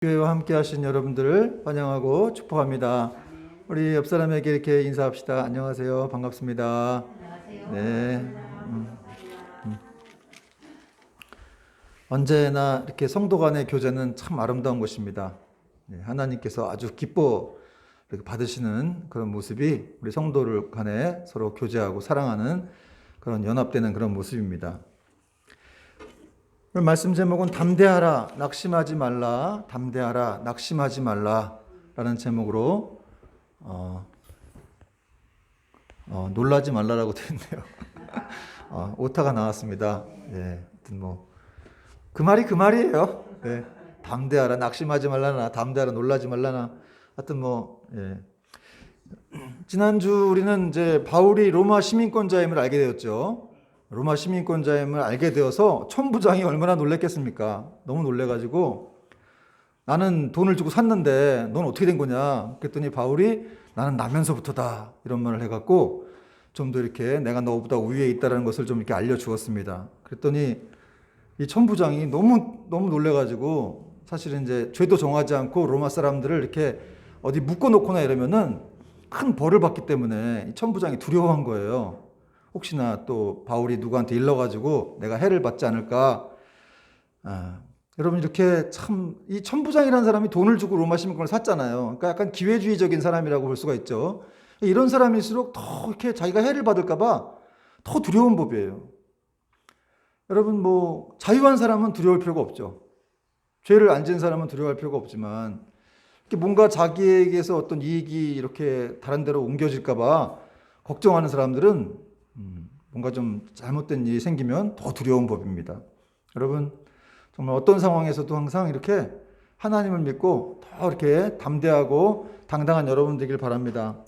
교회와 함께 하신 여러분들을 환영하고 축복합니다. 우리 옆 사람에게 이렇게 인사합시다. 안녕하세요. 반갑습니다. 안녕하세요. 네. 언제나 이렇게 성도 간의 교제는 참 아름다운 것입니다. 네, 하나님께서 아주 기뻐 이렇게 받으시는 그런 모습이 우리 성도를 간에 서로 교제하고 사랑하는 그런 연합되는 그런 모습입니다. 오늘 말씀 제목은 담대하라, 낙심하지 말라, 담대하라, 낙심하지 말라 라는 제목으로 놀라지 말라라고 되어 있네요. 오타가 나왔습니다. 예, 하여튼 그 말이 그 말이에요. 네, 담대하라, 낙심하지 말라나, 담대하라, 놀라지 말라나. 하여튼 예. 지난주 우리는 이제 바울이 로마 시민권자임을 알게 되었죠. 로마 시민권자임을 알게 되어서 천부장이 얼마나 놀랬겠습니까? 너무 놀래가지고 나는 돈을 주고 샀는데 넌 어떻게 된 거냐? 그랬더니 바울이 나는 나면서부터다 이런 말을 해갖고 좀 더 이렇게 내가 너보다 우위에 있다는 것을 좀 이렇게 알려주었습니다. 그랬더니 이 천부장이 너무 놀래가지고 사실은 이제 죄도 정하지 않고 로마 사람들을 이렇게 어디 묶어놓거나 이러면은 큰 벌을 받기 때문에 이 천부장이 두려워한 거예요. 혹시나 또 바울이 누구한테 일러가지고 내가 해를 받지 않을까. 여러분 이렇게 참 이 천부장이라는 사람이 돈을 주고 로마 시민권을 샀잖아요. 그러니까 약간 기회주의적인 사람이라고 볼 수가 있죠. 이런 사람일수록 더 이렇게 자기가 해를 받을까봐 더 두려운 법이에요. 여러분 자유한 사람은 두려울 필요가 없죠. 죄를 안 지은 사람은 두려워할 필요가 없지만 뭔가 자기에게서 어떤 이익이 이렇게 다른 데로 옮겨질까봐 걱정하는 사람들은 뭔가 좀 잘못된 일이 생기면 더 두려운 법입니다. 여러분 정말 어떤 상황에서도 항상 이렇게 하나님을 믿고 더 이렇게 담대하고 당당한 여러분 되길 바랍니다.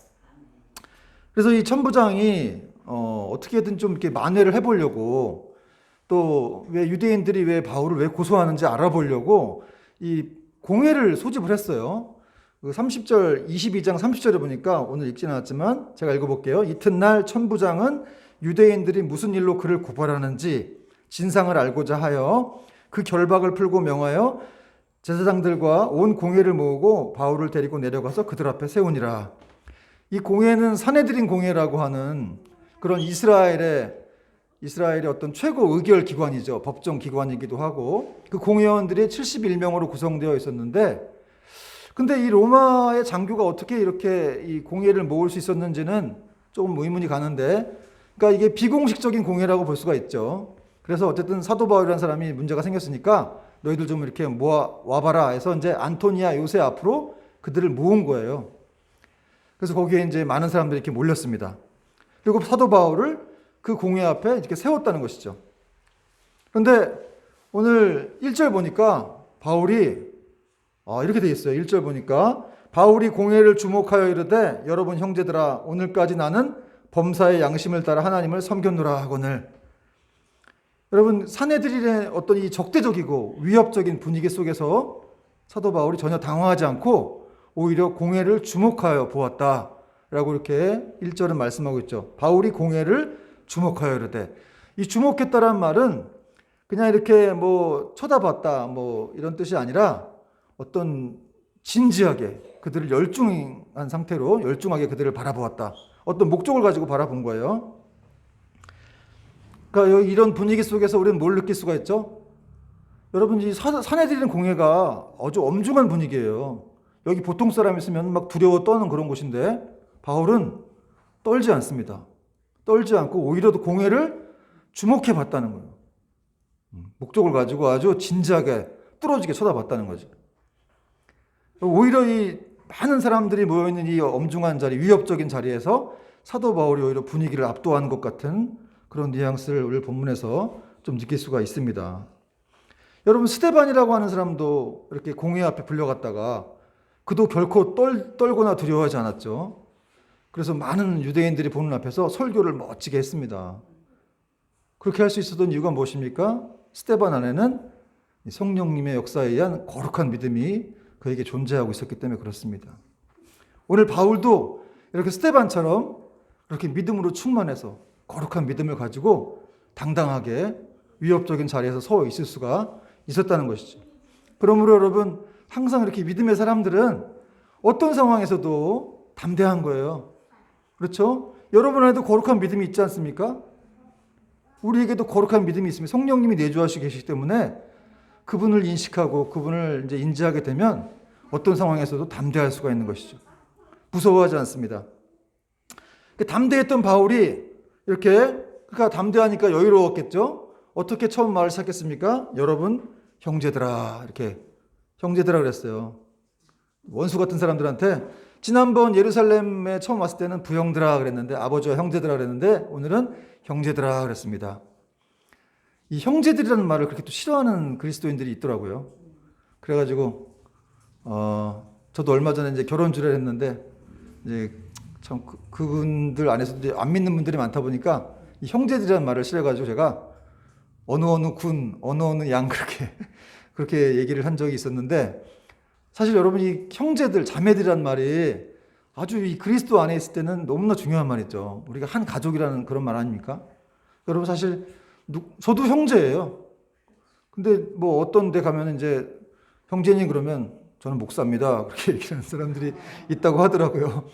그래서 이 천부장이 어떻게든 좀 이렇게 만회를 해보려고 또 왜 유대인들이 왜 바울을 왜 고소하는지 알아보려고 이 공회를 소집을 했어요. 30절, 22장 30절에 보니까 오늘 읽지는 않았지만 제가 읽어볼게요. 이튿날 천부장은 유대인들이 무슨 일로 그를 고발하는지 진상을 알고자 하여 그 결박을 풀고 명하여 제사장들과 온 공회를 모으고 바울을 데리고 내려가서 그들 앞에 세우니라. 이 공회는 사내들인 공회라고 하는 그런 이스라엘의 어떤 최고 의결 기관이죠. 법정 기관이기도 하고 그 공회원들이 71명으로 구성되어 있었는데 근데 이 로마의 장교가 어떻게 이렇게 이 공회를 모을 수 있었는지는 조금 의문이 가는데 그러니까 이게 비공식적인 공회라고 볼 수가 있죠. 그래서 어쨌든 사도 바울이라는 사람이 문제가 생겼으니까 너희들 좀 이렇게 와봐라 해서 이제 안토니아 요새 앞으로 그들을 모은 거예요. 그래서 거기에 이제 많은 사람들이 이렇게 몰렸습니다. 그리고 사도 바울을 그 공회 앞에 이렇게 세웠다는 것이죠. 그런데 오늘 1절 보니까 바울이 이렇게 돼 있어요. 1절 보니까 바울이 공회를 주목하여 이르되 여러분 형제들아 오늘까지 나는 범사의 양심을 따라 하나님을 섬겼노라 하거늘. 여러분 사내들의 어떤 이 적대적이고 위협적인 분위기 속에서 사도 바울이 전혀 당황하지 않고 오히려 공회를 주목하여 보았다라고 이렇게 1절은 말씀하고 있죠. 바울이 공회를 주목하여 이르되 이 주목했다란 말은 그냥 이렇게 쳐다봤다 이런 뜻이 아니라 어떤 진지하게 그들을 열중한 상태로 열중하게 그들을 바라보았다. 어떤 목적을 가지고 바라본 거예요. 그러니까 이런 분위기 속에서 우리는 뭘 느낄 수가 있죠? 여러분 이 사내들이는 공회가 아주 엄중한 분위기예요. 여기 보통 사람 있으면 막 두려워 떠는 그런 곳인데 바울은 떨지 않습니다. 떨지 않고 오히려 더 공회를 주목해 봤다는 거예요. 목적을 가지고 아주 진지하게 뚫어지게 쳐다봤다는 거죠. 오히려 이 많은 사람들이 모여있는 이 엄중한 자리, 위협적인 자리에서 사도 바울이 오히려 분위기를 압도한 것 같은 그런 뉘앙스를 우리 본문에서 좀 느낄 수가 있습니다. 여러분 스데반이라고 하는 사람도 이렇게 공회 앞에 불려갔다가 그도 결코 떨거나 두려워하지 않았죠. 그래서 많은 유대인들이 보는 앞에서 설교를 멋지게 했습니다. 그렇게 할 수 있었던 이유가 무엇입니까? 스데반 안에는 성령님의 역사에 의한 거룩한 믿음이 그에게 존재하고 있었기 때문에 그렇습니다. 오늘 바울도 이렇게 스데반처럼 그렇게 믿음으로 충만해서 거룩한 믿음을 가지고 당당하게 위협적인 자리에서 서 있을 수가 있었다는 것이죠. 그러므로 여러분 항상 이렇게 믿음의 사람들은 어떤 상황에서도 담대한 거예요. 그렇죠? 여러분 안에도 거룩한 믿음이 있지 않습니까? 우리에게도 거룩한 믿음이 있습니다. 성령님이 내주하시고 계시기 때문에 그분을 인식하고 그분을 이제 인지하게 되면 어떤 상황에서도 담대할 수가 있는 것이죠. 무서워하지 않습니다. 담대했던 바울이 이렇게 그가 담대하니까 여유로웠겠죠. 어떻게 처음 말을 시작했습니까? 여러분 형제들아, 이렇게 형제들아 그랬어요. 원수 같은 사람들한테 지난번 예루살렘에 처음 왔을 때는 부형들아 그랬는데, 아버지와 형제들아 그랬는데, 오늘은 형제들아 그랬습니다. 이 형제들이라는 말을 그렇게 또 싫어하는 그리스도인들이 있더라고요. 그래가지고 저도 얼마 전에 이제 결혼 주례를 했는데, 이제 참 그분들 안에서도 이제 안 믿는 분들이 많다 보니까 이 형제들이라는 말을 싫어해가지고 제가 어느 군, 어느 양 그렇게 얘기를 한 적이 있었는데, 사실 여러분 이 형제들, 자매들이란 말이 아주 이 그리스도 안에 있을 때는 너무나 중요한 말이죠. 우리가 한 가족이라는 그런 말 아닙니까? 여러분 사실 저도 형제예요. 근데 뭐 어떤 데 가면 이제 형제님 그러면 저는 목사입니다, 그렇게 얘기하는 사람들이 있다고 하더라고요.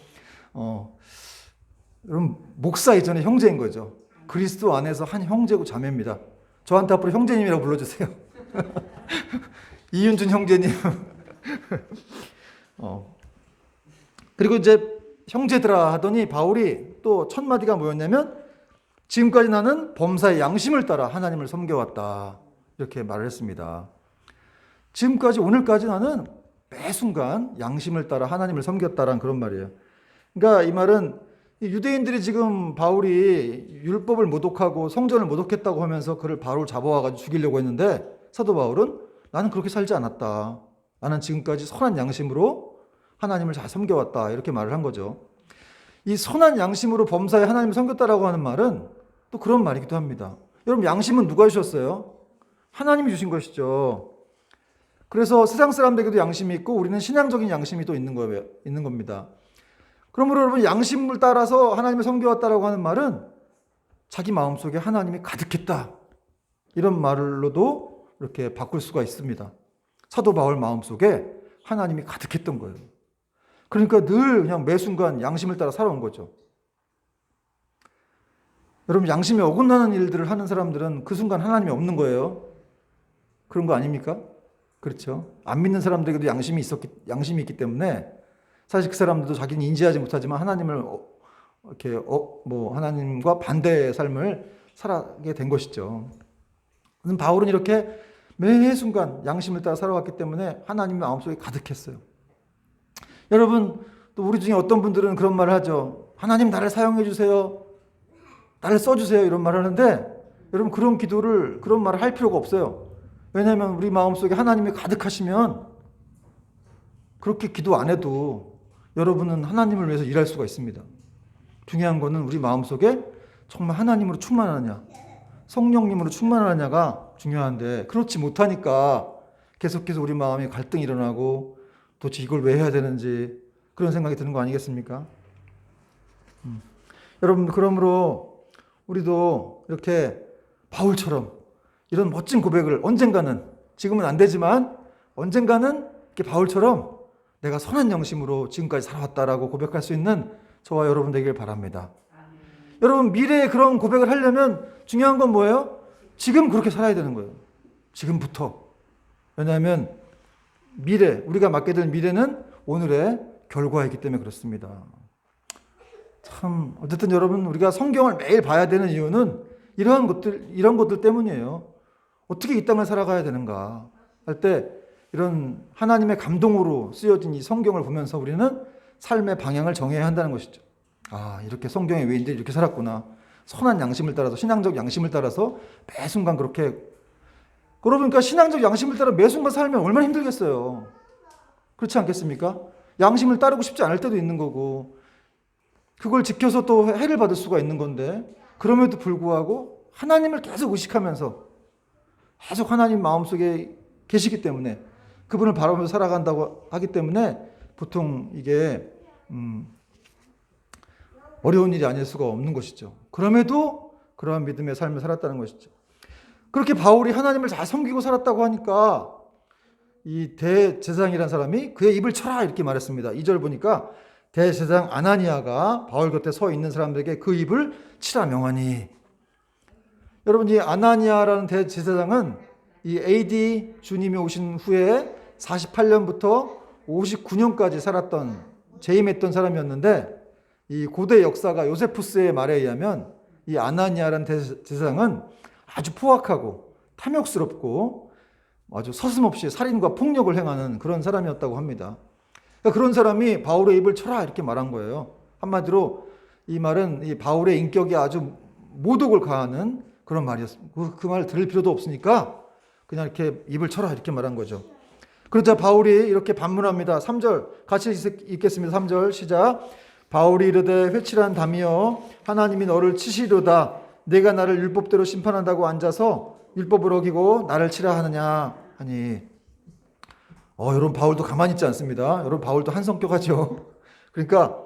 여러분 목사 이전에 형제인 거죠. 그리스도 안에서 한 형제고 자매입니다. 저한테 앞으로 형제님이라고 불러주세요. 이윤준 형제님. 그리고 이제 형제들아 하더니 바울이 또 첫 마디가 뭐였냐면, 지금까지 나는 범사의 양심을 따라 하나님을 섬겨왔다, 이렇게 말을 했습니다. 지금까지, 오늘까지 나는 매 순간 양심을 따라 하나님을 섬겼다라는 그런 말이에요. 그러니까 이 말은 유대인들이 지금 바울이 율법을 모독하고 성전을 모독했다고 하면서 그를 바로 잡아와가지고 죽이려고 했는데, 사도 바울은 나는 그렇게 살지 않았다, 나는 지금까지 선한 양심으로 하나님을 잘 섬겨왔다, 이렇게 말을 한 거죠. 이 선한 양심으로 범사에 하나님을 섬겼다라고 하는 말은 또 그런 말이기도 합니다. 여러분 양심은 누가 주셨어요? 하나님이 주신 것이죠. 그래서 세상 사람들에게도 양심이 있고 우리는 신앙적인 양심이 또 있는 겁니다. 그러므로 여러분 양심을 따라서 하나님을 섬겨왔다라고 하는 말은 자기 마음속에 하나님이 가득했다, 이런 말로도 이렇게 바꿀 수가 있습니다. 사도 바울 마음속에 하나님이 가득했던 거예요. 그러니까 늘 그냥 매 순간 양심을 따라 살아온 거죠. 여러분 양심에 어긋나는 일들을 하는 사람들은 그 순간 하나님이 없는 거예요. 그런 거 아닙니까? 그렇죠. 안 믿는 사람들에게도 양심이 있기 때문에 사실 그 사람들도 자기는 인지하지 못하지만 하나님을 이렇게 하나님과 반대의 삶을 살아가게 된 것이죠. 바울은 이렇게 매 순간 양심을 따라 살아왔기 때문에 하나님의 마음속에 가득했어요. 여러분 또 우리 중에 어떤 분들은 그런 말을 하죠. 하나님 나를 사용해 주세요, 나를 써주세요, 이런 말을 하는데, 여러분 그런 말을 할 필요가 없어요. 왜냐하면 우리 마음속에 하나님이 가득하시면 그렇게 기도 안 해도 여러분은 하나님을 위해서 일할 수가 있습니다. 중요한 거는 우리 마음속에 정말 하나님으로 충만하냐, 성령님으로 충만하냐가 중요한데, 그렇지 못하니까 계속해서 우리 마음에 갈등이 일어나고 도대체 이걸 왜 해야 되는지 그런 생각이 드는 거 아니겠습니까? 여러분 그러므로 우리도 이렇게 바울처럼 이런 멋진 고백을 언젠가는, 지금은 안 되지만 언젠가는 이렇게 바울처럼 내가 선한 양심으로 지금까지 살아왔다라고 고백할 수 있는 저와 여러분 되길 바랍니다. 여러분 미래에 그런 고백을 하려면 중요한 건 뭐예요? 지금 그렇게 살아야 되는 거예요. 지금부터. 왜냐하면 우리가 맞게 될 미래는 오늘의 결과이기 때문에 그렇습니다. 참 어쨌든 여러분 우리가 성경을 매일 봐야 되는 이유는 이런 것들 때문이에요. 어떻게 이 땅을 살아가야 되는가 할 때 이런 하나님의 감동으로 쓰여진 이 성경을 보면서 우리는 삶의 방향을 정해야 한다는 것이죠. 이렇게 성경의 외인들이 이렇게 살았구나. 선한 양심을 따라서, 신앙적 양심을 따라서 매 순간 그렇게. 그러니까 신앙적 양심을 따라 매 순간 살면 얼마나 힘들겠어요. 그렇지 않겠습니까? 양심을 따르고 싶지 않을 때도 있는 거고, 그걸 지켜서 또 해를 받을 수가 있는 건데, 그럼에도 불구하고 하나님을 계속 의식하면서 계속 하나님 마음속에 계시기 때문에, 그분을 바라보면서 살아간다고 하기 때문에 보통 이게 어려운 일이 아닐 수가 없는 것이죠. 그럼에도 그러한 믿음의 삶을 살았다는 것이죠. 그렇게 바울이 하나님을 잘 섬기고 살았다고 하니까 이 대제사장이라는 사람이 그의 입을 쳐라 이렇게 말했습니다. 2절 보니까 대제사장 아나니아가 바울 곁에 서 있는 사람들에게 그 입을 치라 명하니. 여러분, 이 아나니아라는 대제사장은 이 AD 주님이 오신 후에 48년부터 59년까지 살았던 재임했던 사람이었는데, 이 고대 역사가 요세푸스의 말에 의하면 이 아나니아라는 대제사장은 아주 포악하고 탐욕스럽고 아주 서슴없이 살인과 폭력을 행하는 그런 사람이었다고 합니다. 그러니까 그런 사람이 바울의 입을 쳐라 이렇게 말한 거예요. 한마디로 이 말은 이 바울의 인격이 아주 모독을 가하는 그런 말이었습니다. 그 말 들을 필요도 없으니까 그냥 이렇게 입을 쳐라 이렇게 말한 거죠. 그러자 바울이 이렇게 반문합니다. 3절 같이 읽겠습니다. 3절 시작. 바울이 이르되 회칠한 담이여 하나님이 너를 치시려다 내가 나를 율법대로 심판한다고 앉아서 율법을 어기고 나를 치라 하느냐 하니. 여러분, 바울도 가만히 있지 않습니다. 여러분, 바울도 한 성격하죠. 그러니까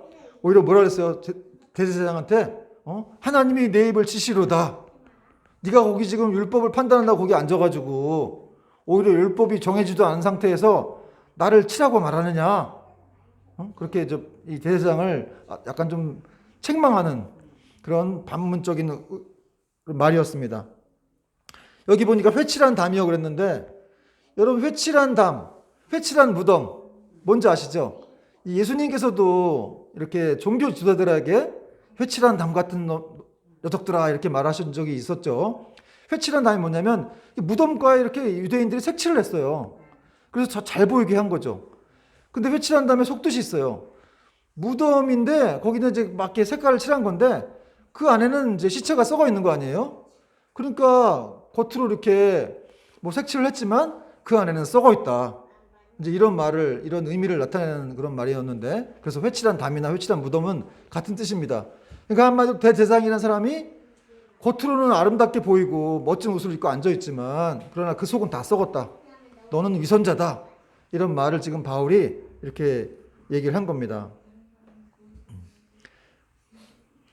오히려 뭐라 그랬어요? 대제사장한테 하나님이 내 입을 치시려다. 네가 거기 지금 율법을 판단한다고 거기 앉아가지고 오히려 율법이 정해지도 않은 상태에서 나를 치라고 말하느냐. 그렇게 이 대제사장을 약간 좀 책망하는 그런 반문적인 말이었습니다. 여기 보니까 회칠한 담이요 그랬는데, 여러분, 회칠한 담, 회칠한 무덤 뭔지 아시죠? 예수님께서도 이렇게 종교 지도자들에게 회칠한 담 같은 녀석들아 이렇게 말하신 적이 있었죠. 회칠한 담이 뭐냐면 무덤가에 이렇게 유대인들이 색칠을 했어요. 그래서 잘 보이게 한 거죠. 근데 회칠한 담에 속뜻이 있어요. 무덤인데 거기는 이제 막 색깔을 칠한 건데 그 안에는 이제 시체가 썩어 있는 거 아니에요? 그러니까 겉으로 이렇게 뭐 색칠을 했지만 그 안에는 썩어 있다. 이제 이런 말을, 이런 의미를 나타내는 그런 말이었는데, 그래서 회칠한 담이나 회칠한 무덤은 같은 뜻입니다. 그러니까 한마디로 대제사장이라는 사람이 겉으로는 아름답게 보이고 멋진 옷을 입고 앉아 있지만 그러나 그 속은 다 썩었다. 너는 위선자다. 이런 말을 지금 바울이 이렇게 얘기를 한 겁니다.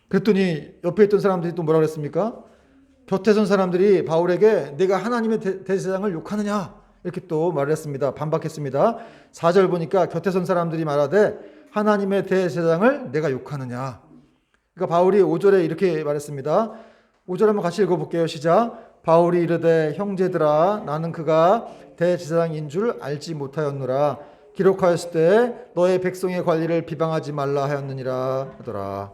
그랬더니 옆에 있던 사람들이 또 뭐라 그랬습니까? 곁에 선 사람들이 바울에게 내가 하나님의 대제사장을 욕하느냐 이렇게 또 말을 했습니다. 반박했습니다. 4절 보니까 곁에 선 사람들이 말하되 하나님의 대제사장을 내가 욕하느냐. 그러니까 바울이 5절에 이렇게 말했습니다. 5절 한번 같이 읽어볼게요. 시작. 바울이 이르되 형제들아 나는 그가 대제사장인 줄 알지 못하였노라. 기록하였을 때 너의 백성의 관리를 비방하지 말라 하였느니라 하더라.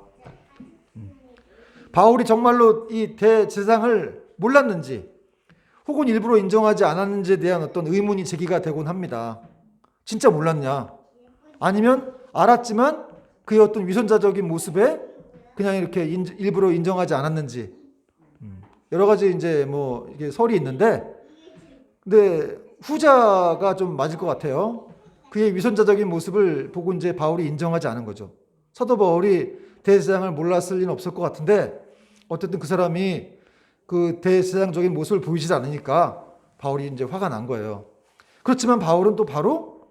바울이 정말로 이 대제사장을 몰랐는지 혹은 일부러 인정하지 않았는지에 대한 어떤 의문이 제기가 되곤 합니다. 진짜 몰랐냐? 아니면 알았지만 그의 어떤 위선자적인 모습에 그냥 이렇게 일부러 인정하지 않았는지, 여러 가지 이제 뭐 이게 설이 있는데, 근데 후자가 좀 맞을 것 같아요. 그의 위선자적인 모습을 보고 이제 바울이 인정하지 않은 거죠. 사도 바울이 대제사장을 몰랐을 리는 없을 것 같은데, 어쨌든 그 사람이 그 대제사장적인 모습을 보이지 않으니까 바울이 이제 화가 난 거예요. 그렇지만 바울은 또 바로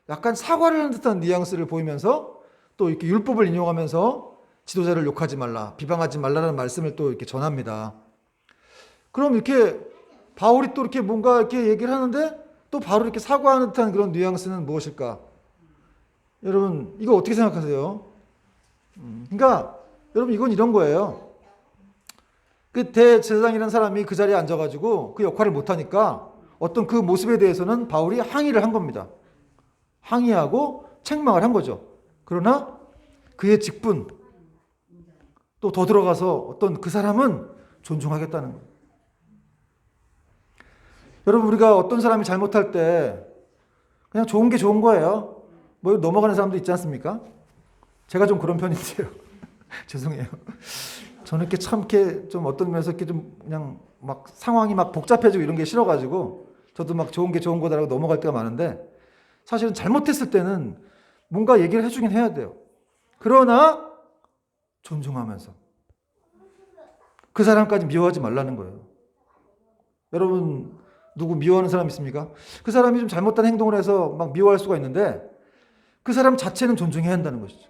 약간 사과를 하는 듯한 뉘앙스를 보이면서 또 이렇게 율법을 인용하면서 지도자를 욕하지 말라, 비방하지 말라라는 말씀을 또 이렇게 전합니다. 그럼 이렇게 바울이 또 이렇게 뭔가 이렇게 얘기를 하는데 또 바로 이렇게 사과하는 듯한 그런 뉘앙스는 무엇일까? 여러분, 이거 어떻게 생각하세요? 그러니까 여러분, 이건 이런 거예요. 그 대제사장이라는 사람이 그 자리에 앉아가지고 그 역할을 못하니까 어떤 그 모습에 대해서는 바울이 항의를 한 겁니다. 항의하고 책망을 한 거죠. 그러나 그의 직분, 또 더 들어가서 어떤 그 사람은 존중하겠다는 거예요. 여러분, 우리가 어떤 사람이 잘못할 때 그냥 좋은 게 좋은 거예요. 뭐 넘어가는 사람도 있지 않습니까? 제가 좀 그런 편인데요. 죄송해요. 저는 이렇게 참 이렇게 좀 어떤 면에서 이렇게 좀 그냥 막 상황이 막 복잡해지고 이런 게 싫어가지고 저도 막 좋은 게 좋은 거다라고 넘어갈 때가 많은데, 사실은 잘못했을 때는 뭔가 얘기를 해주긴 해야 돼요. 그러나 존중하면서 그 사람까지 미워하지 말라는 거예요. 여러분, 누구 미워하는 사람 있습니까? 그 사람이 좀 잘못된 행동을 해서 막 미워할 수가 있는데 그 사람 자체는 존중해야 한다는 것이죠.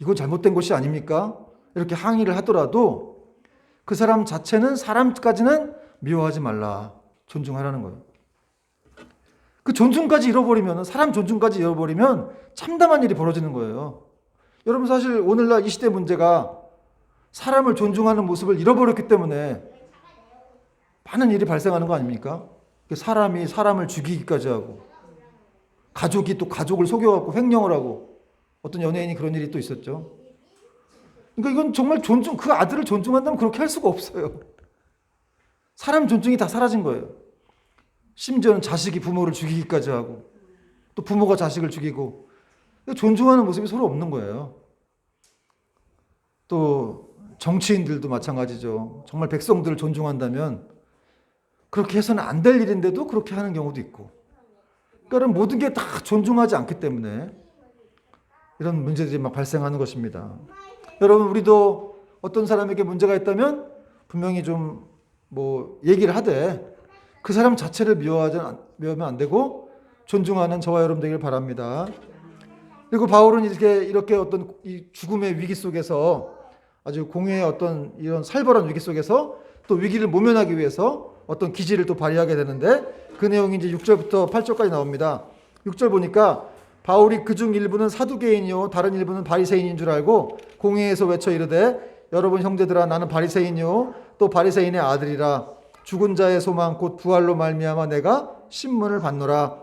이건 잘못된 것이 아닙니까? 이렇게 항의를 하더라도 그 사람 자체는, 사람까지는 미워하지 말라, 존중하라는 거예요. 그 존중까지 잃어버리면, 사람 존중까지 잃어버리면 참담한 일이 벌어지는 거예요. 여러분, 사실 오늘날 이 시대 문제가 사람을 존중하는 모습을 잃어버렸기 때문에 많은 일이 발생하는 거 아닙니까? 사람이 사람을 죽이기까지 하고, 가족이 또 가족을 속여갖고 횡령을 하고, 어떤 연예인이 그런 일이 또 있었죠. 그러니까 이건 정말 그 아들을 존중한다면 그렇게 할 수가 없어요. 사람 존중이 다 사라진 거예요. 심지어는 자식이 부모를 죽이기까지 하고, 또 부모가 자식을 죽이고, 존중하는 모습이 서로 없는 거예요. 또 정치인들도 마찬가지죠. 정말 백성들을 존중한다면 그렇게 해서는 안 될 일인데도 그렇게 하는 경우도 있고, 그러니까 모든 게 다 존중하지 않기 때문에 이런 문제들이 막 발생하는 것입니다. 여러분, 우리도 어떤 사람에게 문제가 있다면 분명히 좀 얘기를 하되 그 사람 자체를 미워하면 안 되고 존중하는 저와 여러분 되길 바랍니다. 그리고 바울은 이렇게 어떤 이 죽음의 위기 속에서, 아주 공회의 어떤 이런 살벌한 위기 속에서 또 위기를 모면하기 위해서 어떤 기지를 또 발휘하게 되는데, 그 내용이 이제 6절부터 8절까지 나옵니다. 6절 보니까 바울이 그중 일부는 사두개인이요 다른 일부는 바리새인인 줄 알고 공회에서 외쳐 이르되, 여러분 형제들아, 나는 바리새인이요 또 바리새인의 아들이라. 죽은 자의 소망 곧 부활로 말미암아 내가 신문을 받노라.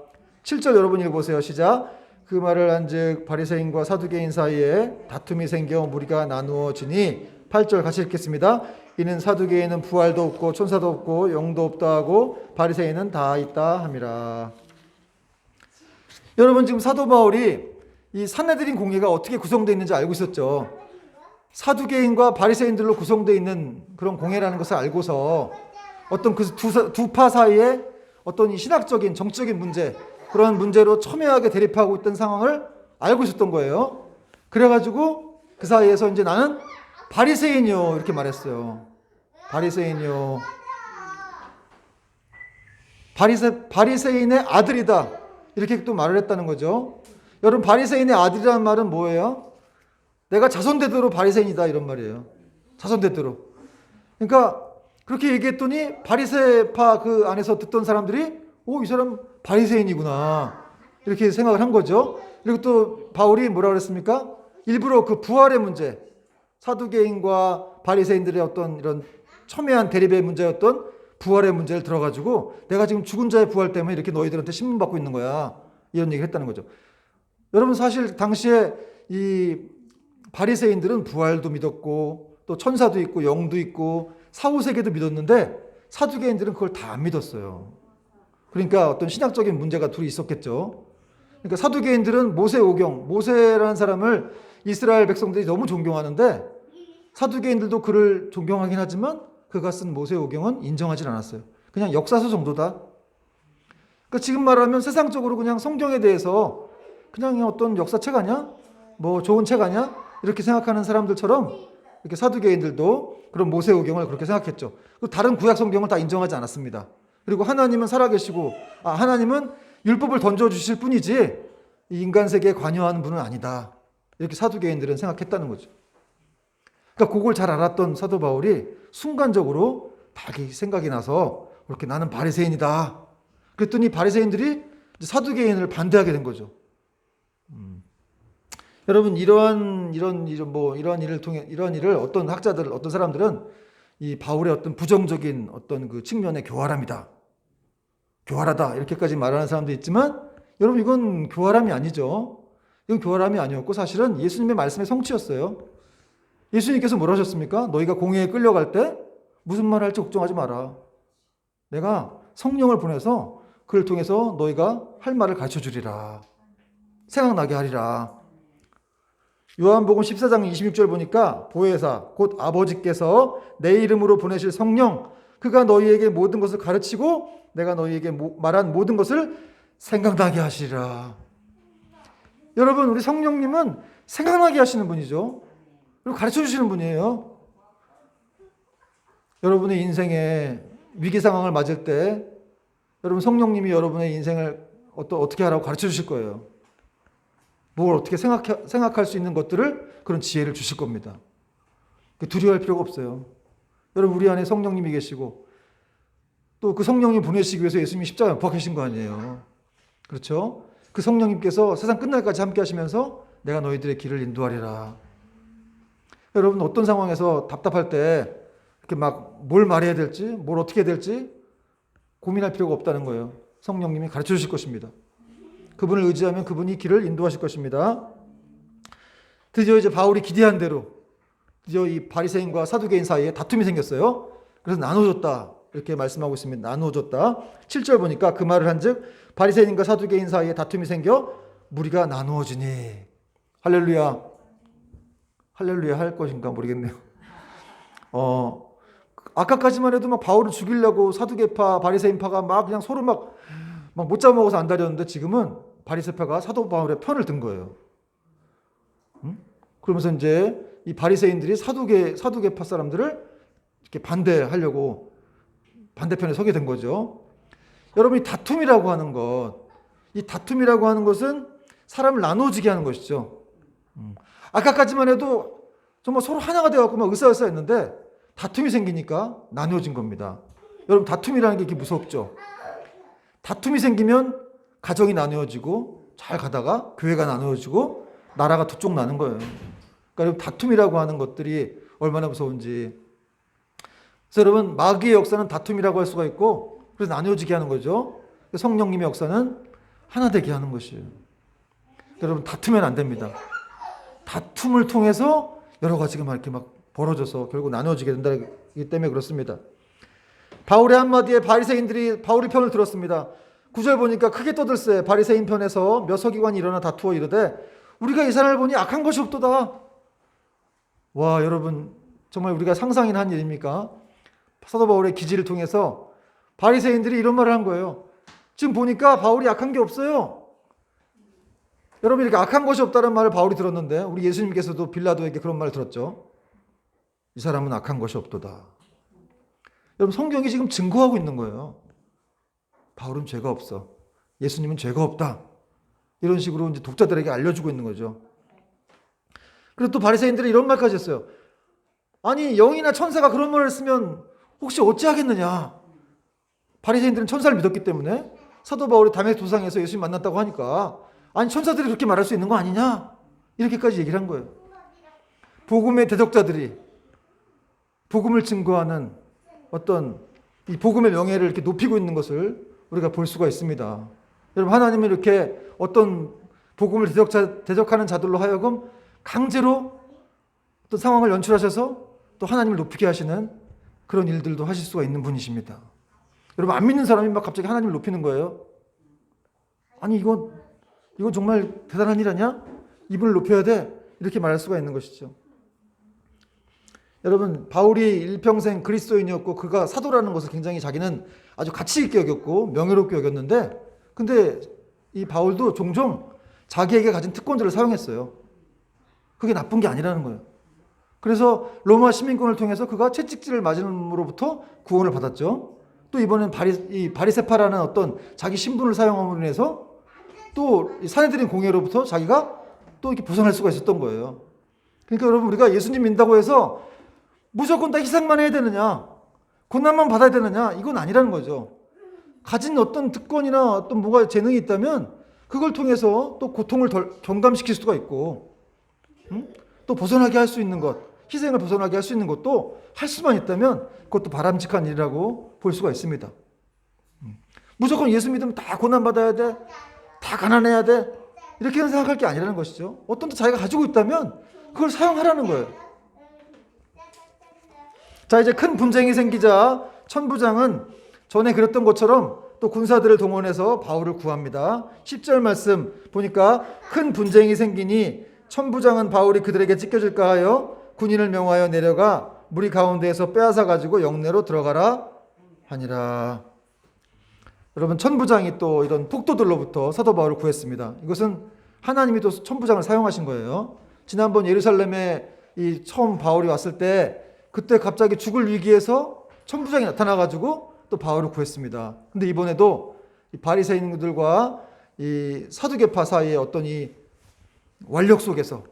7절 여러분 읽어보세요. 시작. 그 말을 한즉 바리새인과 사두개인 사이에 다툼이 생겨 무리가 나누어지니. 8절 같이 읽겠습니다. 이는 사두개인은 부활도 없고 천사도 없고 영도 없다 하고 바리새인은 다 있다 함이라. 여러분, 지금 사도 바울이 이 산헤드린 공회가 어떻게 구성되어 있는지 알고 있었죠. 사두개인과 바리새인들로 구성되어 있는 그런 공회라는 것을 알고서 어떤 그 두 파 사이에 어떤 이 신학적인 정치적인 문제, 그런 문제로 첨예하게 대립하고 있던 상황을 알고 있었던 거예요. 그래가지고 그 사이에서 이제 나는 바리새인이요 이렇게 말했어요. 바리새인이요, 바리새인의 아들이다 이렇게 또 말을 했다는 거죠. 여러분, 바리새인의 아들이라는 말은 뭐예요? 내가 자손대대로 바리새인이다 이런 말이에요. 자손대대로. 그러니까 그렇게 얘기했더니 바리새파 그 안에서 듣던 사람들이 이 사람 바리새인이구나 이렇게 생각을 한 거죠. 그리고 또 바울이 뭐라 그랬습니까? 일부러 그 부활의 문제, 사두개인과 바리새인들의 어떤 이런 첨예한 대립의 문제였던 부활의 문제를 들어가지고 내가 지금 죽은 자의 부활 때문에 이렇게 너희들한테 신문받고 있는 거야 이런 얘기를 했다는 거죠. 여러분, 사실 당시에 이 바리새인들은 부활도 믿었고 또 천사도 있고 영도 있고 사후세계도 믿었는데 사두개인들은 그걸 다 안 믿었어요. 그러니까 어떤 신학적인 문제가 둘이 있었겠죠. 그러니까 사두개인들은 모세오경, 모세라는 사람을 이스라엘 백성들이 너무 존경하는데 사두개인들도 그를 존경하긴 하지만 그가 쓴 모세오경은 인정하지 않았어요. 그냥 역사서 정도다. 그러니까 지금 말하면 세상적으로 그냥 성경에 대해서 그냥 어떤 역사책 아니야? 좋은 책 아니야? 이렇게 생각하는 사람들처럼 이렇게 사두개인들도 그런 모세오경을 그렇게 생각했죠. 그리고 다른 구약 성경을 다 인정하지 않았습니다. 그리고 하나님은 살아계시고, 하나님은 율법을 던져주실 뿐이지 이 인간 세계에 관여하는 분은 아니다. 이렇게 사두개인들은 생각했다는 거죠. 그러니까 그걸 잘 알았던 사도 바울이 순간적으로 다 생각이 나서 그렇게 나는 바리새인이다. 그랬더니 바리새인들이 사두개인을 반대하게 된 거죠. 여러분, 이런 일을 어떤 학자들, 어떤 사람들은 이 바울의 어떤 부정적인 어떤 그 측면의 교활함이다, 교활하다 이렇게까지 말하는 사람도 있지만, 여러분, 이건 교활함이 아니죠. 이건 교활함이 아니었고 사실은 예수님의 말씀의 성취였어요. 예수님께서 뭐라 하셨습니까? 너희가 공회에 끌려갈 때 무슨 말 할지 걱정하지 마라. 내가 성령을 보내서 그를 통해서 너희가 할 말을 가르쳐 주리라. 생각나게 하리라. 요한복음 14장 26절 보니까 보혜사 곧 아버지께서 내 이름으로 보내실 성령, 그가 너희에게 모든 것을 가르치고 내가 너희에게 말한 모든 것을 생각나게 하시리라. 여러분, 우리 성령님은 생각나게 하시는 분이죠. 그리고 가르쳐 주시는 분이에요. 여러분의 인생에 위기 상황을 맞을 때 여러분, 성령님이 여러분의 인생을 어떻게 하라고 가르쳐 주실 거예요. 뭘 어떻게 생각할 수 있는 것들을, 그런 지혜를 주실 겁니다. 두려워할 필요가 없어요. 여러분, 우리 안에 성령님이 계시고 또 그 성령님 보내시기 위해서 예수님이 십자가에 못 박히신 거 아니에요. 그렇죠? 그 성령님께서 세상 끝날까지 함께 하시면서 내가 너희들의 길을 인도하리라. 여러분 어떤 상황에서 답답할 때 이렇게 막 뭘 말해야 될지, 뭘 어떻게 해야 될지 고민할 필요가 없다는 거예요. 성령님이 가르쳐 주실 것입니다. 그분을 의지하면 그분이 길을 인도하실 것입니다. 드디어 이제 바울이 기대한 대로 드디어 이 바리새인과 사두개인 사이에 다툼이 생겼어요. 그래서 나눠줬다. 이렇게 말씀하고 있습니다. 나누어졌다. 7절 보니까 그 말을 한즉 바리새인과 사두개인 사이에 다툼이 생겨 무리가 나누어지니. 할렐루야. 할렐루야 할 것인가 모르겠네요. 아까까지만 해도 막 바울을 죽이려고 사두개파, 바리새인파가 막 그냥 서로 막 못 잡아먹어서 안달이었는데 지금은 바리새파가 사도 바울의 편을 든 거예요. 그러면서 이제 이 바리새인들이 사두개파 사람들을 이렇게 반대하려고 반대편에 서게 된 거죠. 여러분 이 다툼이라고 하는 것, 이 다툼이라고 하는 것은 사람을 나눠지게 하는 것이죠. 아까까지만 해도 정말 서로 하나가 되어갖고 막 으쌰으쌰했는데 다툼이 생기니까 나눠진 겁니다. 여러분 다툼이라는 게 이렇게 무섭죠. 다툼이 생기면 가정이 나누어지고 잘 가다가 교회가 나누어지고 나라가 두 쪽 나는 거예요. 그러니까 다툼이라고 하는 것들이 얼마나 무서운지. 그래서 여러분 마귀의 역사는 다툼이라고 할 수가 있고 그래서 나누어지게 하는 거죠. 성령님의 역사는 하나 되게 하는 것이에요. 여러분 다투면 안 됩니다. 다툼을 통해서 여러 가지가 막 이렇게 막 벌어져서 결국 나누어지게 된다기 때문에 그렇습니다. 바울의 한마디에 바리새인들이 바울의 편을 들었습니다. 9절 보니까 크게 떠들세 바리새인 편에서 몇 서기관이 일어나 다투어 이르되 우리가 이 사람을 보니 악한 것이 없도다. 와 여러분 정말 우리가 상상이나 한 일입니까? 사도 바울의 기지를 통해서 바리새인들이 이런 말을 한 거예요. 지금 보니까 바울이 악한 게 없어요. 여러분 이렇게 악한 것이 없다는 말을 바울이 들었는데 우리 예수님께서도 빌라도에게 그런 말을 들었죠. 이 사람은 악한 것이 없도다. 여러분 성경이 지금 증거하고 있는 거예요. 바울은 죄가 없어. 예수님은 죄가 없다. 이런 식으로 이제 독자들에게 알려주고 있는 거죠. 그리고 또 바리새인들은 이런 말까지 했어요. 아니 영이나 천사가 그런 말을 했으면 혹시 어찌하겠느냐. 바리새인들은 천사를 믿었기 때문에 사도 바울이 다메섹 도상에서 예수님 만났다고 하니까 아니 천사들이 그렇게 말할 수 있는 거 아니냐. 이렇게까지 얘기를 한 거예요. 복음의 대적자들이 복음을 증거하는 어떤 이 복음의 명예를 이렇게 높이고 있는 것을 우리가 볼 수가 있습니다. 여러분 하나님은 이렇게 어떤 복음을 대적하는 자들로 하여금 강제로 어떤 상황을 연출하셔서 또 하나님을 높이게 하시는 그런 일들도 하실 수가 있는 분이십니다. 여러분 안 믿는 사람이 막 갑자기 하나님을 높이는 거예요. 아니 이건 정말 대단한 일 아니야? 이분을 높여야 돼. 이렇게 말할 수가 있는 것이죠. 여러분 바울이 일평생 그리스도인이었고 그가 사도라는 것을 굉장히 자기는 아주 가치 있게 여겼고 명예롭게 여겼는데 근데 이 바울도 종종 자기에게 가진 특권들을 사용했어요. 그게 나쁜 게 아니라는 거예요. 그래서 로마 시민권을 통해서 그가 채찍질을 맞음으로부터 구원을 받았죠. 또 이번엔 바리새파라는 어떤 자기 신분을 사용함으로 인해서 또 사내들인 공회로부터 자기가 또 이렇게 벗어날 수가 있었던 거예요. 그러니까 여러분 우리가 예수님 믿는다고 해서 무조건 다 희생만 해야 되느냐, 고난만 받아야 되느냐, 이건 아니라는 거죠. 가진 어떤 특권이나 어떤 뭐가 재능이 있다면 그걸 통해서 또 고통을 덜 경감시킬 수가 있고, 또 벗어나게 할 수 있는 것, 희생을 벗어나게 할 수 있는 것도 할 수만 있다면 그것도 바람직한 일이라고 볼 수가 있습니다. 무조건 예수 믿으면 다 고난 받아야 돼, 다 가난해야 돼, 이렇게 생각할 게 아니라는 것이죠. 어떤 또 자기가 가지고 있다면 그걸 사용하라는 거예요. 자 이제 큰 분쟁이 생기자 천부장은 전에 그랬던 것처럼 또 군사들을 동원해서 바울을 구합니다. 10절 말씀 보니까 큰 분쟁이 생기니 천부장은 바울이 그들에게 찢겨질까 하여 군인을 명하여 내려가 무리 가운데에서 빼앗아 가지고 영내로 들어가라 하니라. 여러분 천부장이 또 이런 폭도들로부터 사도 바울을 구했습니다. 이것은 하나님이 또 천부장을 사용하신 거예요. 지난번 예루살렘에 이 처음 바울이 왔을 때 그때 갑자기 죽을 위기에서 천부장이 나타나가지고 또 바울을 구했습니다. 근데 이번에도 이 바리새인들과 이 사두개파 사이의 어떤 이 완력 속에서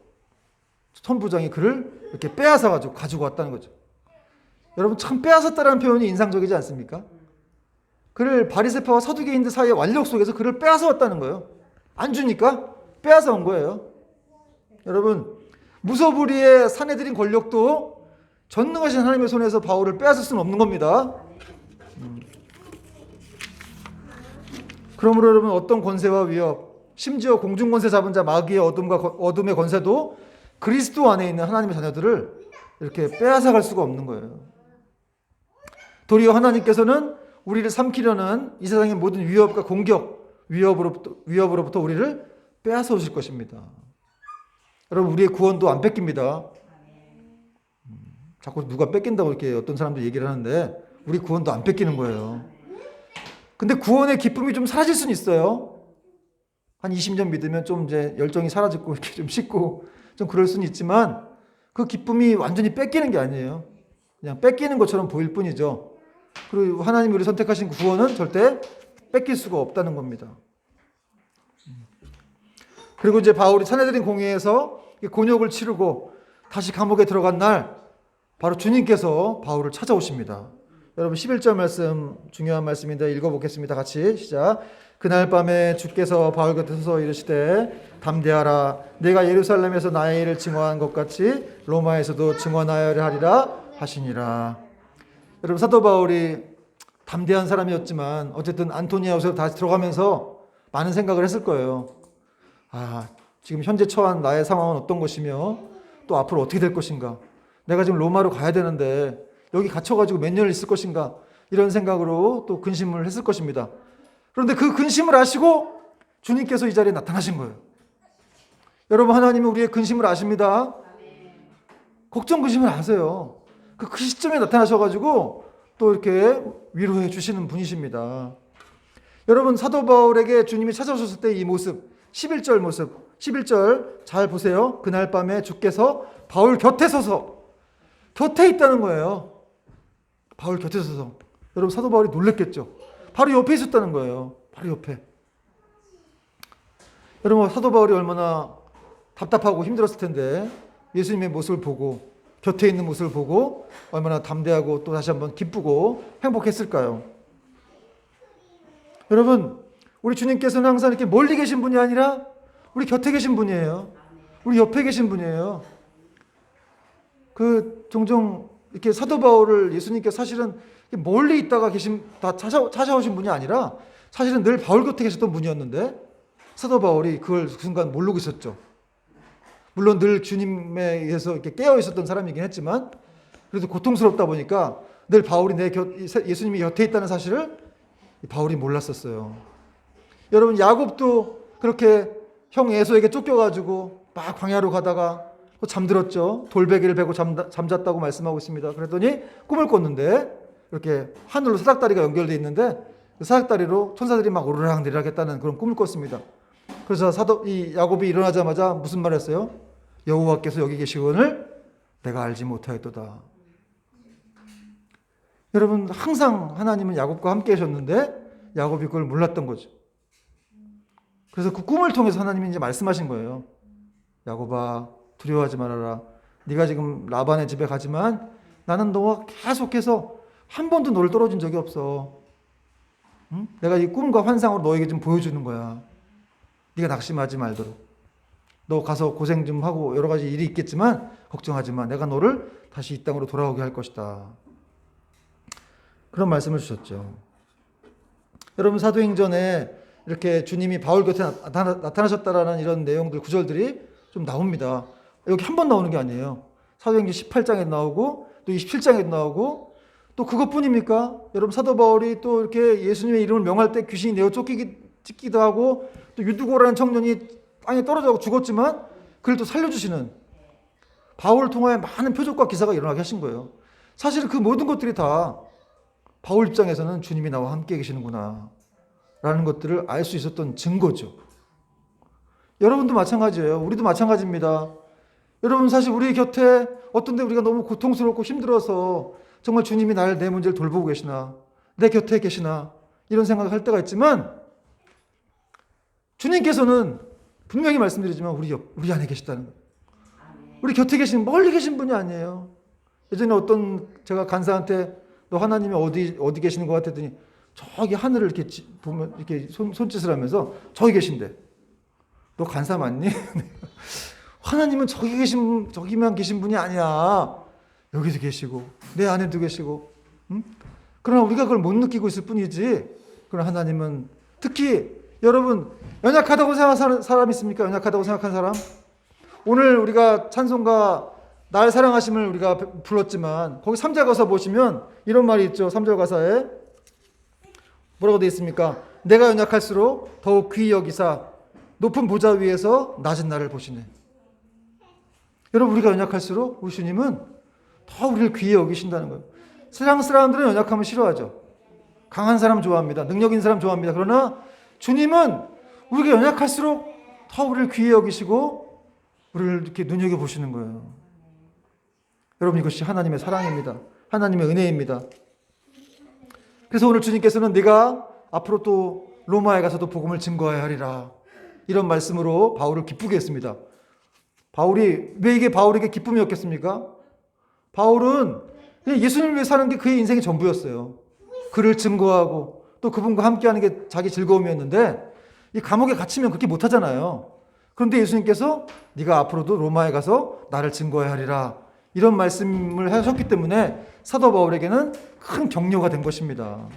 천부장이 그를 이렇게 빼앗아가지고 가지고 왔다는 거죠. 여러분 참 빼앗았다라는 표현이 인상적이지 않습니까? 그를 바리새파와 사두개인들 사이의 완력 속에서 그를 빼앗아 왔다는 거예요. 안 주니까 빼앗아 온 거예요. 여러분, 무소불위의 사내들인 권력도 전능하신 하나님의 손에서 바울을 빼앗을 수는 없는 겁니다. 그러므로 여러분, 어떤 권세와 위협, 심지어 공중권세 잡은 자 마귀의 어둠의 권세도 그리스도 안에 있는 하나님의 자녀들을 이렇게 빼앗아 갈 수가 없는 거예요. 도리어 하나님께서는 우리를 삼키려는 이 세상의 모든 위협과 공격, 위협으로부터 우리를 빼앗아 오실 것입니다. 여러분, 우리의 구원도 안 뺏깁니다. 자꾸 누가 뺏긴다고 이렇게 어떤 사람들 얘기를 하는데 우리 구원도 안 뺏기는 거예요. 근데 구원의 기쁨이 좀 사라질 수는 있어요. 한 20년 믿으면 좀 이제 열정이 사라지고 이렇게 좀 식고 좀 그럴 수는 있지만 그 기쁨이 완전히 뺏기는 게 아니에요. 그냥 뺏기는 것처럼 보일 뿐이죠. 그리고 하나님이 우리 선택하신 구원은 절대 뺏길 수가 없다는 겁니다. 그리고 이제 바울이 사내들인 공회에서 곤욕을 치르고 다시 감옥에 들어간 날 바로 주님께서 바울을 찾아오십니다. 여러분 11절 말씀 중요한 말씀인데 읽어보겠습니다. 같이 시작. 그날 밤에 주께서 바울 곁에 서서 이르시되 담대하라. 내가 예루살렘에서 나의 일을 증언한 것 같이 로마에서도 증언하여야 하리라 하시니라. 여러분 사도 바울이 담대한 사람이었지만 어쨌든 안토니아우스로 다시 들어가면서 많은 생각을 했을 거예요. 지금 현재 처한 나의 상황은 어떤 것이며 또 앞으로 어떻게 될 것인가. 내가 지금 로마로 가야 되는데 여기 갇혀가지고 몇 년을 있을 것인가. 이런 생각으로 또 근심을 했을 것입니다. 그런데 그 근심을 아시고 주님께서 이 자리에 나타나신 거예요. 여러분 하나님은 우리의 근심을 아십니다. 걱정 근심을 아세요. 그 시점에 나타나셔가지고 또 이렇게 위로해 주시는 분이십니다. 여러분 사도 바울에게 주님이 찾아오셨을 때 이 모습 11절 모습 11절 잘 보세요. 그날 밤에 주께서 바울 곁에 서서 곁에 있다는 거예요. 바울 곁에 서서. 여러분 사도 바울이 놀랬겠죠. 바로 옆에 있었다는 거예요. 바로 옆에. 여러분 사도 바울이 얼마나 답답하고 힘들었을 텐데 예수님의 모습을 보고 곁에 있는 모습을 보고 얼마나 담대하고 또 다시 한번 기쁘고 행복했을까요? 여러분 우리 주님께서는 항상 이렇게 멀리 계신 분이 아니라 우리 곁에 계신 분이에요. 우리 옆에 계신 분이에요. 종종 이렇게 사도 바울을 예수님께서 사실은 멀리 있다가 찾아오신 분이 아니라 사실은 늘 바울 곁에 계셨던 분이었는데 사도 바울이 그걸 그 순간 모르고 있었죠. 물론 늘 주님에 의해서 이렇게 깨어 있었던 사람이긴 했지만 그래도 고통스럽다 보니까 늘 바울이 예수님이 곁에 있다는 사실을 바울이 몰랐었어요. 여러분 야곱도 그렇게 형 에서에게 쫓겨가지고 막 광야로 가다가 잠들었죠. 돌베개를 베고 잠잤다고 말씀하고 있습니다. 그랬더니 꿈을 꿨는데 이렇게 하늘로 사닥다리가 연결되어 있는데 그 사닥다리로 천사들이 막 오르락내리락 했다는 그런 꿈을 꿨습니다. 그래서 이 야곱이 일어나자마자 무슨 말을 했어요? 여호와께서 여기 계시거늘 내가 알지 못하였도다. 여러분 항상 하나님은 야곱과 함께 하셨는데 야곱이 그걸 몰랐던 거죠. 그래서 그 꿈을 통해서 하나님이 이제 말씀하신 거예요. 야곱아 두려워하지 말아라. 네가 지금 라반의 집에 가지만 나는 너와 계속해서 한 번도 너를 떨어진 적이 없어. 응? 내가 이 꿈과 환상으로 너에게 좀 보여주는 거야. 네가 낙심하지 말도록. 너 가서 고생 좀 하고 여러 가지 일이 있겠지만 걱정하지 마. 내가 너를 다시 이 땅으로 돌아오게 할 것이다. 그런 말씀을 주셨죠. 여러분 사도행전에 이렇게 주님이 바울 곁에 나타나셨다라는 이런 내용들 구절들이 좀 나옵니다. 여기 한 번 나오는 게 아니에요. 사도행전 18장에 나오고 또 27장에 나오고 또 그것뿐입니까? 여러분 사도 바울이 또 이렇게 예수님의 이름을 명할 때 귀신이 내어 쫓기도 하고 또 유두고라는 청년이 땅에 떨어져 죽었지만 그를 또 살려주시는 바울을 통하여 많은 표적과 기사가 일어나게 하신 거예요. 사실은 그 모든 것들이 다 바울 입장에서는 주님이 나와 함께 계시는구나 라는 것들을 알 수 있었던 증거죠. 여러분도 마찬가지예요. 우리도 마찬가지입니다. 여러분 사실 우리 곁에 어떤 데 우리가 너무 고통스럽고 힘들어서 정말 주님이 내 문제를 돌보고 계시나 내 곁에 계시나 이런 생각을 할 때가 있지만 주님께서는 분명히 말씀드리지만 우리 안에 계시다는 거예요. 우리 곁에 계신 멀리 계신 분이 아니에요. 예전에 제가 간사한테 너 하나님이 어디 계시는 것 같았더니 저기 하늘을 이렇게 보면 이렇게 손짓을 하면서 저기 계신대. 너 간사 맞니? 하나님은 저기만 계신 분이 아니야. 여기도 계시고 내 안에도 계시고. 응? 그러나 우리가 그걸 못 느끼고 있을 뿐이지. 그러나 하나님은 특히 여러분 연약하다고 생각하는 사람 있습니까? 연약하다고 생각하는 사람? 오늘 우리가 찬송가 날 사랑하심을 우리가 불렀지만 거기 3절 가사 보시면 이런 말이 있죠. 3절 가사에 뭐라고 되어 있습니까? 내가 연약할수록 더욱 귀히 여기사 높은 보좌 위에서 낮은 나를 보시네. 여러분 우리가 연약할수록 우리 주님은 더 우리를 귀히 여기신다는 거예요. 세상 사람들은 연약함을 싫어하죠. 강한 사람 좋아합니다. 능력 있는 사람 좋아합니다. 그러나 주님은 우리가 연약할수록 더 우리를 귀히 여기시고 우리를 이렇게 눈여겨보시는 거예요. 여러분 이것이 하나님의 사랑입니다. 하나님의 은혜입니다. 그래서 오늘 주님께서는 네가 앞으로 또 로마에 가서도 복음을 증거해야 하리라. 이런 말씀으로 바울을 기쁘게 했습니다. 바울이 왜 이게 바울에게 기쁨이었겠습니까? 바울은 예수님을 위해 사는 게 그의 인생의 전부였어요. 그를 증거하고 또 그분과 함께하는 게 자기 즐거움이었는데 이 감옥에 갇히면 그렇게 못하잖아요. 그런데 예수님께서 네가 앞으로도 로마에 가서 나를 증거해야 하리라. 이런 말씀을 하셨기 때문에 사도 바울에게는 큰 격려가 된 것입니다.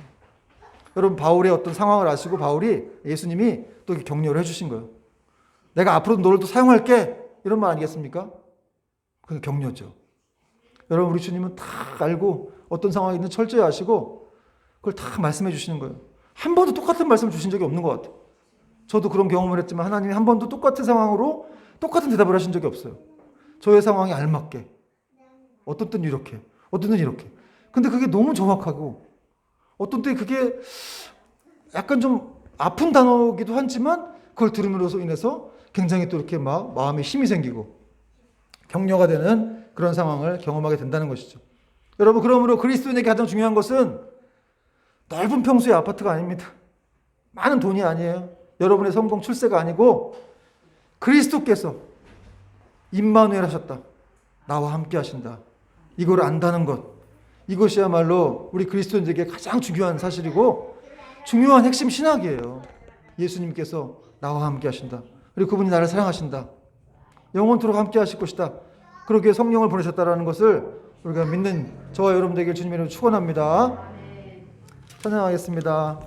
여러분 바울의 어떤 상황을 아시고 바울이 예수님이 또 격려를 해주신 거예요. 내가 앞으로도 너를 또 사용할게. 이런 말 아니겠습니까? 그게 격려죠. 여러분 우리 주님은 다 알고 어떤 상황이 있는 철저히 아시고 그걸 다 말씀해 주시는 거예요. 한 번도 똑같은 말씀을 주신 적이 없는 것 같아요. 저도 그런 경험을 했지만 하나님이 한 번도 똑같은 상황으로 똑같은 대답을 하신 적이 없어요. 저의 상황에 알맞게. 어떤 때는 이렇게, 어떤 때는 이렇게. 근데 그게 너무 정확하고 어떤 때 그게 약간 좀 아픈 단어이기도 하지만 그걸 들음으로써 인해서 굉장히 또 이렇게 막 마음에 힘이 생기고 격려가 되는 그런 상황을 경험하게 된다는 것이죠. 여러분 그러므로 그리스도인에게 가장 중요한 것은 넓은 평수의 아파트가 아닙니다. 많은 돈이 아니에요. 여러분의 성공 출세가 아니고 그리스도께서 임마누엘 하셨다. 나와 함께 하신다. 이걸 안다는 것. 이것이야말로 우리 그리스도인들에게 가장 중요한 사실이고 중요한 핵심 신학이에요. 예수님께서 나와 함께 하신다. 그리고 그분이 나를 사랑하신다. 영원토록 함께 하실 것이다. 그렇게 성령을 보내셨다라는 것을 우리가 믿는 저와 여러분들에게 주님의 이름으로 축원합니다. 찬양하겠습니다.